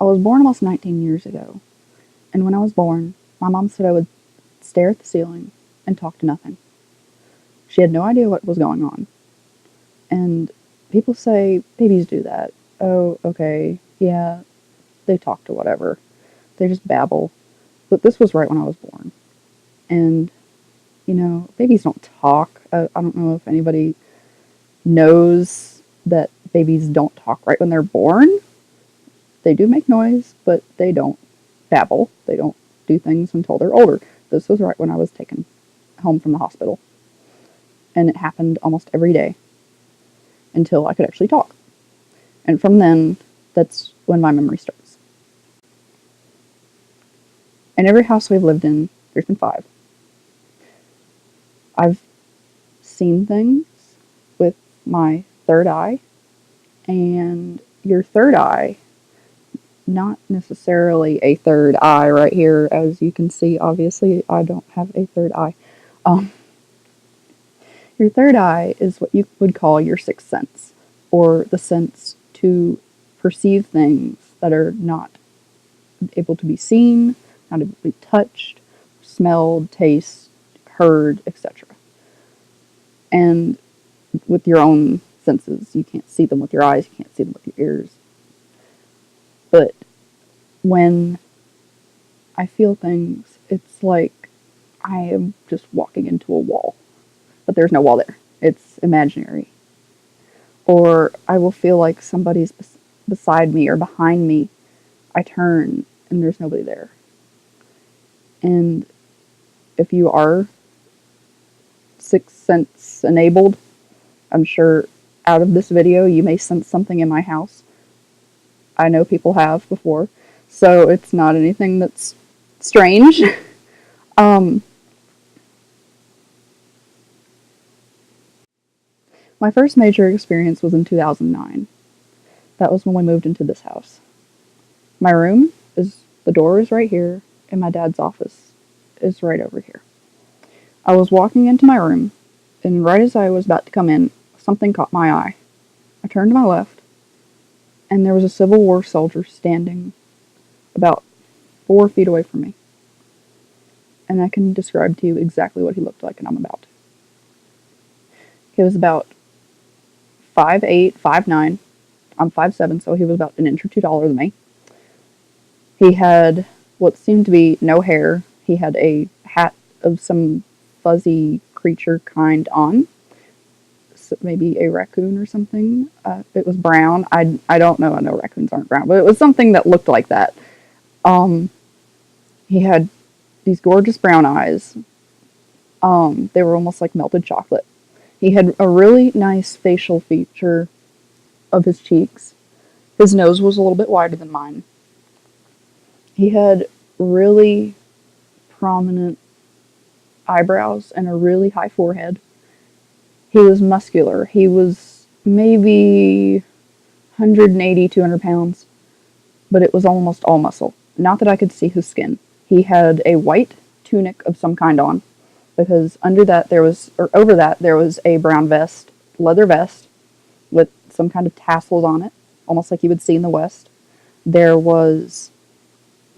I was born almost 19 years ago, and when I was born, my mom said I would stare at the ceiling and talk to nothing. She had no idea what was going on. And people say babies do that. Oh, okay, yeah, they talk to whatever. They just babble. But this was right when I was born. And, babies don't talk. I don't know if anybody knows that babies don't talk right when they're born. They do make noise, but they don't babble. They don't do things until they're older. This was right when I was taken home from the hospital. And it happened almost every day until I could actually talk. And from then, that's when my memory starts. In every house we've lived in, there's been 5. I've seen things with my third eye, and your third eye, not necessarily a third eye right here, as you can see, obviously, I don't have a third eye. Your third eye is what you would call your sixth sense, or the sense to perceive things that are not able to be seen, not able to be touched, smelled, tasted, heard, etc. And with your own senses, you can't see them with your eyes, you can't see them with your ears. But when I feel things, it's like I am just walking into a wall. But there's no wall there. It's imaginary. Or I will feel like somebody's beside me or behind me. I turn and there's nobody there. And if you are sixth sense enabled, I'm sure out of this video you may sense something in my house. I know people have before, so it's not anything that's strange. My first major experience was in 2009. That was when we moved into this house. My room the door is right here, and my dad's office is right over here. I was walking into my room, and right as I was about to come in, something caught my eye. I turned to my left, and there was a Civil War soldier standing about 4 feet away from me. And I can describe to you exactly what he looked like, and I'm about to. He was about 5'8", 5'9". I'm 5'7", so he was about an inch or 2 taller than me. He had what seemed to be no hair. He had a hat of some fuzzy creature kind on. So maybe a raccoon or something. It was brown. I don't know. I know raccoons aren't brown, but it was something that looked like that. He had these gorgeous brown eyes. They were almost like melted chocolate. He had a really nice facial feature of his cheeks. His nose was a little bit wider than mine. He had really prominent eyebrows and a really high forehead. He was muscular. He was maybe 180, 200 pounds, but it was almost all muscle. Not that I could see his skin. He had a white tunic of some kind on, because over that there was a brown vest, leather vest, with some kind of tassels on it, almost like you would see in the West. There was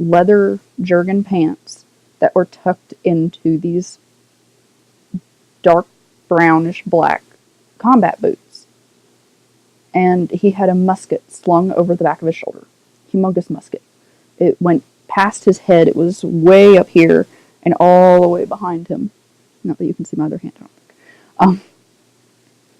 leather jerkin pants that were tucked into these dark brownish black combat boots. And he had a musket slung over the back of his shoulder. Humongous musket. It went past his head. It was way up here and all the way behind him. Not that you can see my other hand, I don't think.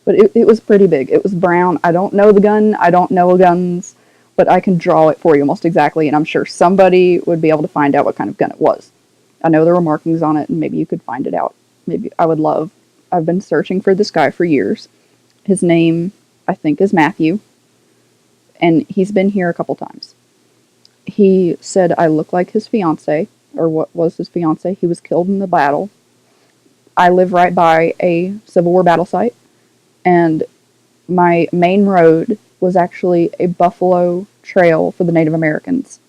But it was pretty big. It was brown. I don't know the gun. I don't know guns. But I can draw it for you almost exactly, and I'm sure somebody would be able to find out what kind of gun it was. I know there were markings on it, and maybe you could find it out. Maybe I would love. I've been searching for this guy for years. His name, I think, is Matthew, and he's been here a couple times. He said I look like his fiance, or what was his fiance. He was killed in the battle. I live right by a Civil War battle site, and my main road was actually a buffalo trail for the Native Americans.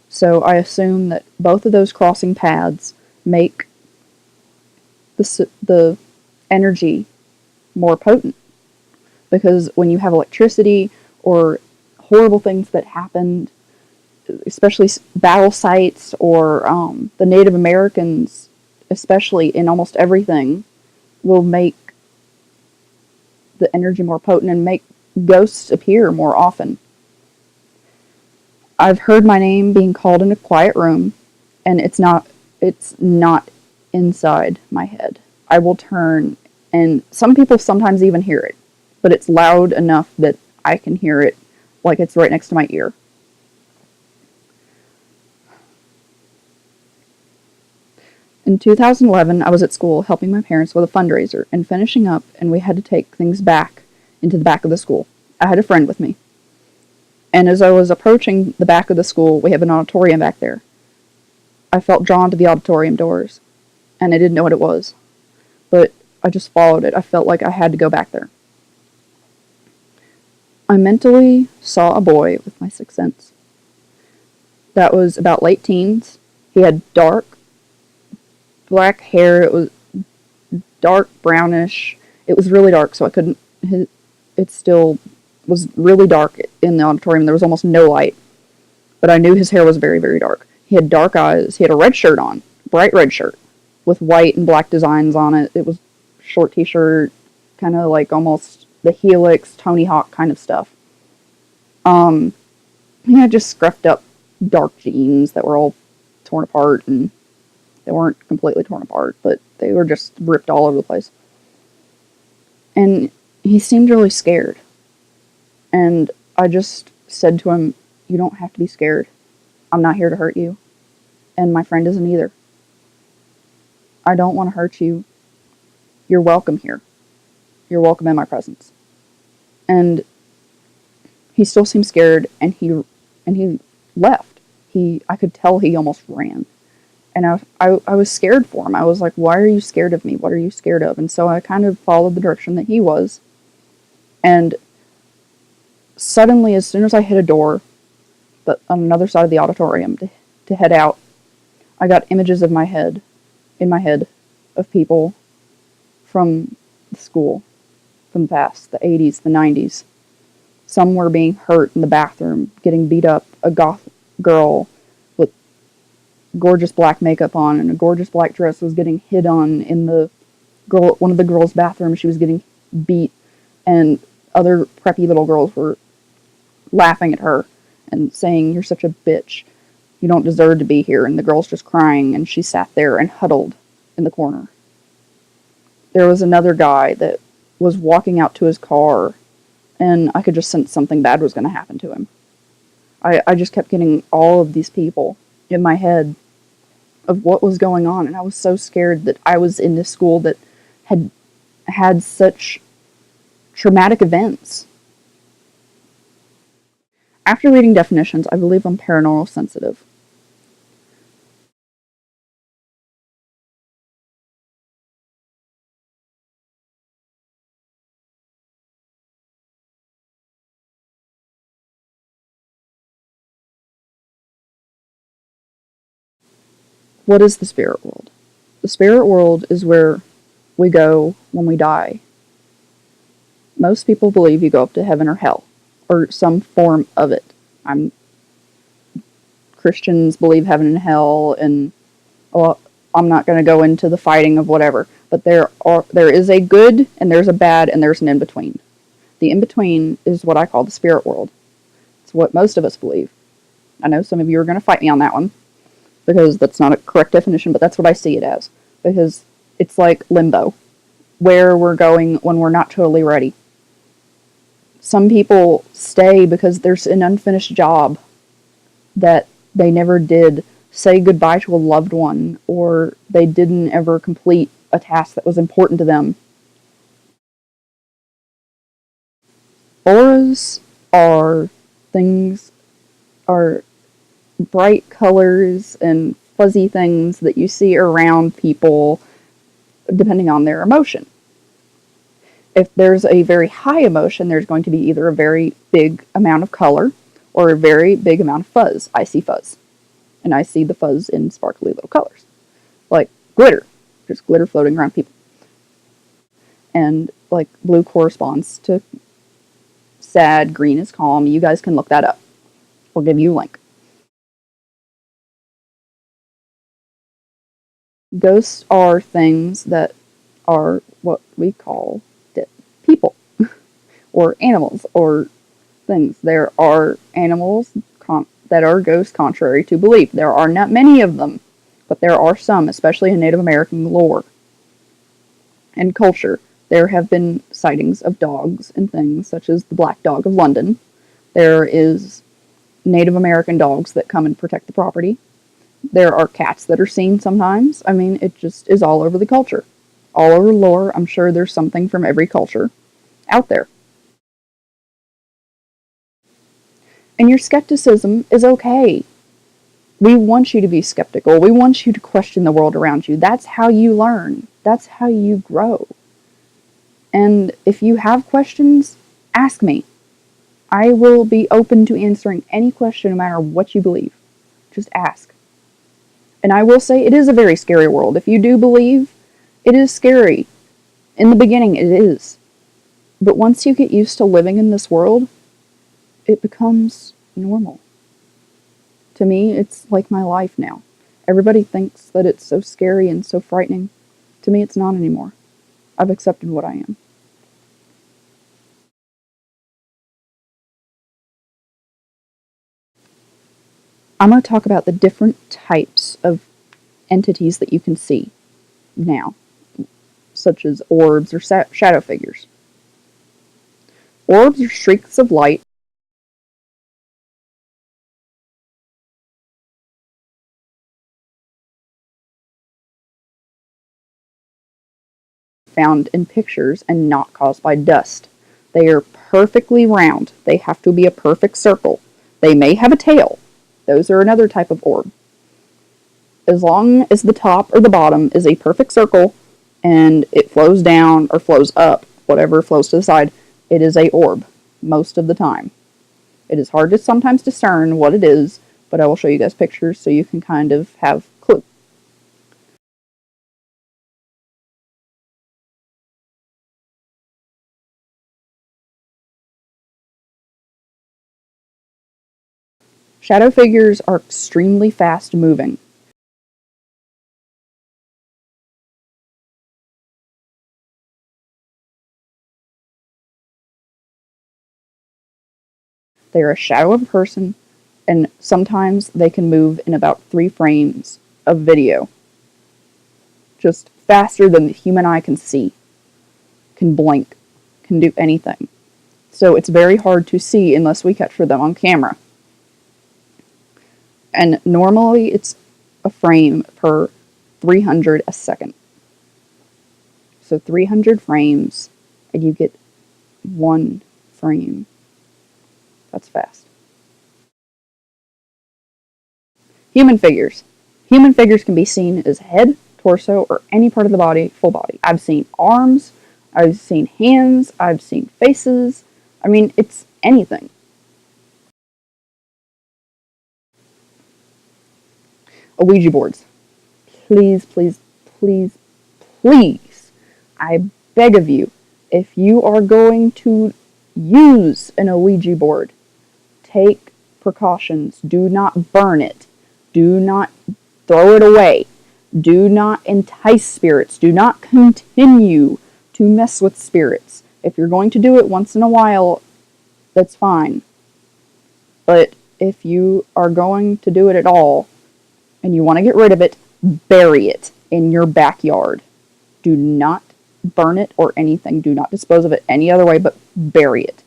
So I assume that both of those crossing paths make the energy more potent. Because when you have electricity or horrible things that happened, especially battle sites or the Native Americans, especially in almost everything, will make the energy more potent and make ghosts appear more often. I've heard my name being called in a quiet room, and it's not inside my head. I will turn, and some people sometimes even hear it, but it's loud enough that I can hear it like it's right next to my ear. In 2011, I was at school helping my parents with a fundraiser and finishing up, and we had to take things back into the back of the school. I had a friend with me, and as I was approaching the back of the school, we have an auditorium back there. I felt drawn to the auditorium doors, and I didn't know what it was, but I just followed it. I felt like I had to go back there. I mentally saw a boy with my sixth sense that was about late teens. He had dark black hair. It was dark brownish. It was really dark, so I couldn't. It still was really dark in the auditorium. There was almost no light, but I knew his hair was very, very dark. He had dark eyes. He had a red shirt on, bright red shirt, with white and black designs on it. It was short t-shirt, kind of like almost the Helix, Tony Hawk kind of stuff. Um, he had just scruffed up dark jeans that were all torn apart, and they weren't completely torn apart, but they were just ripped all over the place. And he seemed really scared. And I just said to him, "You don't have to be scared. I'm not here to hurt you. And my friend isn't either. I don't want to hurt you. You're welcome here. You're welcome in my presence." And he still seemed scared, and he left. I could tell he almost ran. And I was scared for him. I was like, "Why are you scared of me? What are you scared of?" And so I kind of followed the direction that he was. And suddenly, as soon as I hit a door on another side of the auditorium to head out, I got images in my head, of people from the school, from the past, the 80s, the 90s. Some were being hurt in the bathroom, getting beat up. A goth girl with gorgeous black makeup on and a gorgeous black dress was getting hit on in one of the girls' bathrooms. She was getting beat, and other preppy little girls were laughing at her and saying, "You're such a bitch. You don't deserve to be here." And the girl's just crying, and she sat there and huddled in the corner. There was another guy that was walking out to his car, and I could just sense something bad was going to happen to him. I just kept getting all of these people in my head of what was going on, and I was so scared that I was in this school that had had such traumatic events. After reading definitions, I believe I'm paranormal sensitive. What is the spirit world? The spirit world is where we go when we die. Most people believe you go up to heaven or hell, or some form of it. I'm Christians believe heaven and hell, and well, I'm not going to go into the fighting of whatever. But there is a good and there's a bad and there's an in between. The in between is what I call the spirit world. It's what most of us believe. I know some of you are going to fight me on that one because that's not a correct definition, but that's what I see it as. Because it's like limbo, where we're going when we're not totally ready. Some people stay because there's an unfinished job that they never did say goodbye to a loved one, or they didn't ever complete a task that was important to them. Auras are things, are bright colors and fuzzy things that you see around people depending on their emotion. If there's a very high emotion, there's going to be either a very big amount of color or a very big amount of fuzz. I see fuzz. And I see the fuzz in sparkly little colors. Like glitter. Just glitter floating around people. And like blue corresponds to sad, green is calm. You guys can look that up. We'll give you a link. Ghosts are things that are what we call dead people or animals or things. There are animals that are ghosts contrary to belief. There are not many of them, but there are some, especially in Native American lore and culture. There have been sightings of dogs and things such as the Black Dog of London. There is Native American dogs that come and protect the property. There are cats that are seen sometimes. I mean, it just is all over the culture. All over lore, I'm sure there's something from every culture out there. And your skepticism is okay. We want you to be skeptical. We want you to question the world around you. That's how you learn. That's how you grow. And if you have questions, ask me. I will be open to answering any question no matter what you believe. Just ask. And I will say it is a very scary world. If you do believe, it is scary. In the beginning, it is. But once you get used to living in this world, it becomes normal. To me, it's like my life now. Everybody thinks that it's so scary and so frightening. To me, it's not anymore. I've accepted what I am. I'm going to talk about the different types of entities that you can see now, such as orbs or shadow figures. Orbs are streaks of light found in pictures and not caused by dust. They are perfectly round. They have to be a perfect circle. They may have a tail. Those are another type of orb. As long as the top or the bottom is a perfect circle and it flows down or flows up, whatever flows to the side, it is a orb most of the time. It is hard to sometimes discern what it is, but I will show you guys pictures so you can kind of have a clue. Shadow figures are extremely fast moving. They are a shadow of a person, and sometimes they can move in about 3 frames of video. Just faster than the human eye can see, can blink, can do anything. So it's very hard to see unless we capture them on camera. And normally it's a frame per 300 a second. So 300 frames, and you get 1 frame. That's fast. Human figures. Human figures can be seen as head, torso, or any part of the body, full body. I've seen arms, I've seen hands, I've seen faces. I mean, it's anything. Ouija boards. Please, please, please, please, I beg of you, if you are going to use an Ouija board, take precautions. Do not burn it. Do not throw it away. Do not entice spirits. Do not continue to mess with spirits. If you're going to do it once in a while, that's fine. But if you are going to do it at all and you want to get rid of it, bury it in your backyard. Do not burn it or anything. Do not dispose of it any other way but bury it.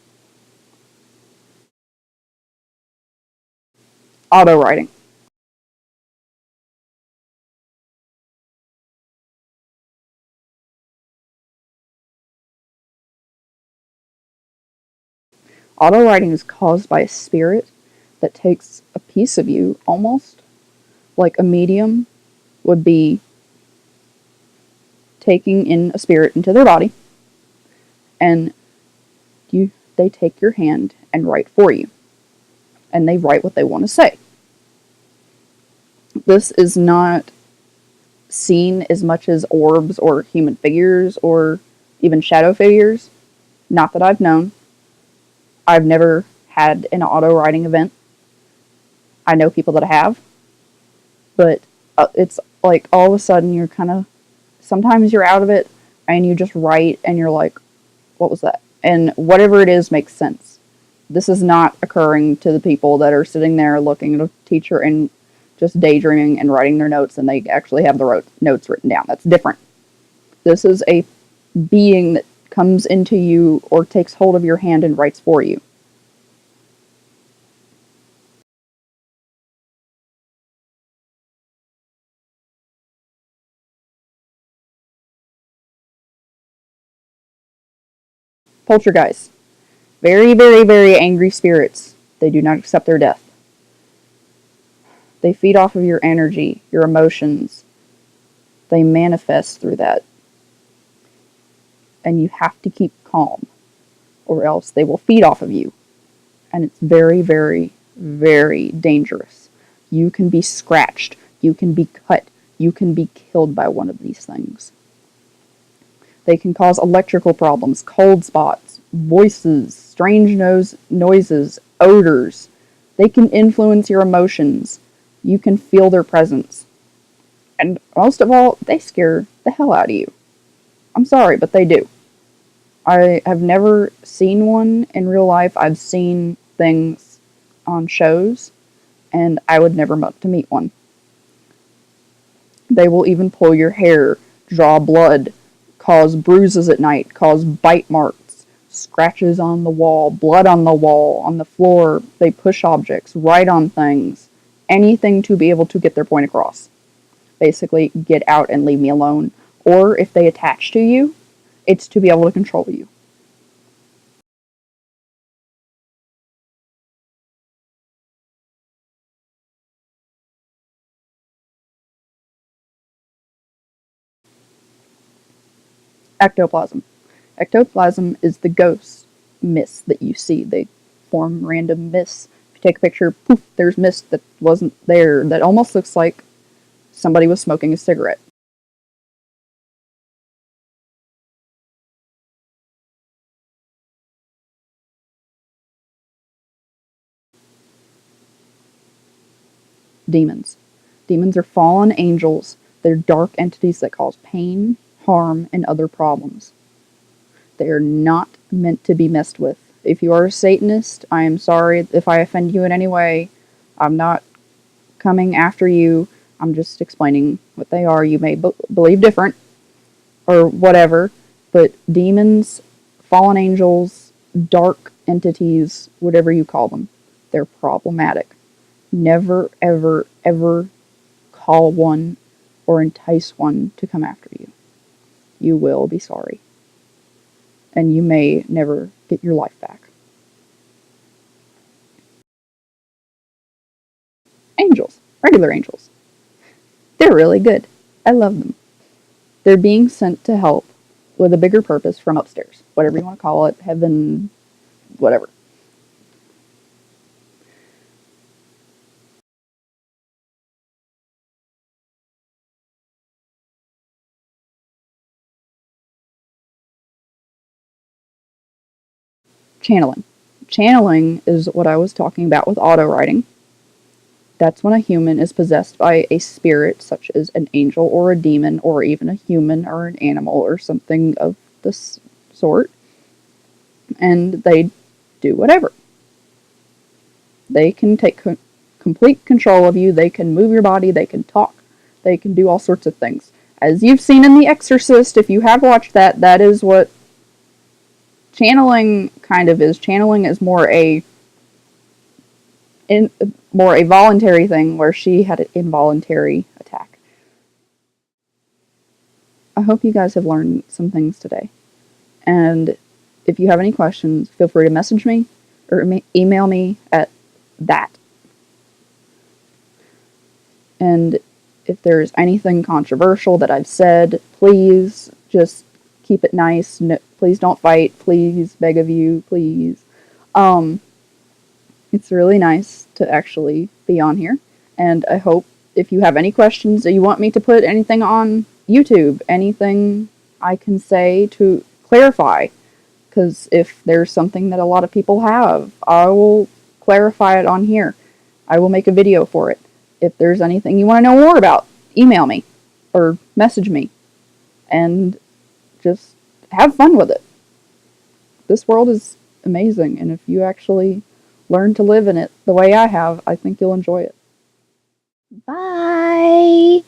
Auto writing. Auto writing is caused by a spirit that takes a piece of you, almost like a medium would be taking in a spirit into their body, and they take your hand and write for you, and they write what they want to say. This is not seen as much as orbs or human figures or even shadow figures. Not that I've known. I've never had an auto writing event. I know people that have, but it's Like all of a sudden you're kind of, sometimes you're out of it and you just write and you're like, what was that? And whatever it is makes sense. This is not occurring to the people that are sitting there looking at a teacher and just daydreaming and writing their notes and they actually have the notes written down. That's different. This is a being that comes into you or takes hold of your hand and writes for you. Poltergeists. Very, very, very angry spirits. They do not accept their death. They feed off of your energy, your emotions. They manifest through that. And you have to keep calm, or else they will feed off of you. And it's very, very, very dangerous. You can be scratched. You can be cut. You can be killed by one of these things. They can cause electrical problems, cold spots, voices, strange noises, odors. They can influence your emotions. You can feel their presence. And most of all, they scare the hell out of you. I'm sorry, but they do. I have never seen one in real life. I've seen things on shows, and I would never want to meet one. They will even pull your hair, draw blood, cause bruises at night, cause bite marks, scratches on the wall, blood on the wall, on the floor. They push objects, write on things, anything to be able to get their point across. Basically, get out and leave me alone. Or if they attach to you, it's to be able to control you. Ectoplasm. Ectoplasm is the ghost mist that you see. They form random mists. If you take a picture, poof, there's mist that wasn't there, that almost looks like somebody was smoking a cigarette. Demons. Demons are fallen angels. They're dark entities that cause pain, harm, and other problems. They are not meant to be messed with. If you are a Satanist, I am sorry if I offend you in any way. I'm not coming after you. I'm just explaining what they are. You may believe different or whatever, but demons, fallen angels, dark entities, whatever you call them, they're problematic. Never, ever, ever call one or entice one to come after you. You will be sorry. And you may never get your life back. Angels, regular angels. They're really good. I love them. They're being sent to help with a bigger purpose from upstairs. Whatever you want to call it, heaven, whatever. Channeling. Channeling is what I was talking about with auto writing. That's when a human is possessed by a spirit, such as an angel or a demon, or even a human or an animal or something of this sort, and they do whatever. They can take complete control of you, they can move your body, they can talk, they can do all sorts of things. As you've seen in The Exorcist, if you have watched that, that is what channeling kind of is. Channeling is more a voluntary thing, where she had an involuntary attack. I hope you guys have learned some things today. And if you have any questions, feel free to message me or email me at that. And if there's anything controversial that I've said, please just keep it nice. No, please don't fight. Please, beg of you, please. Um, it's really nice to actually be on here. And I hope if you have any questions or you want me to put anything on YouTube, anything I can say to clarify, because if there's something that a lot of people have, I will clarify it on here. I will make a video for it. If there's anything you want to know more about, email me or message me and just have fun with it. This world is amazing, and if you actually learn to live in it the way I have, I think you'll enjoy it. Bye.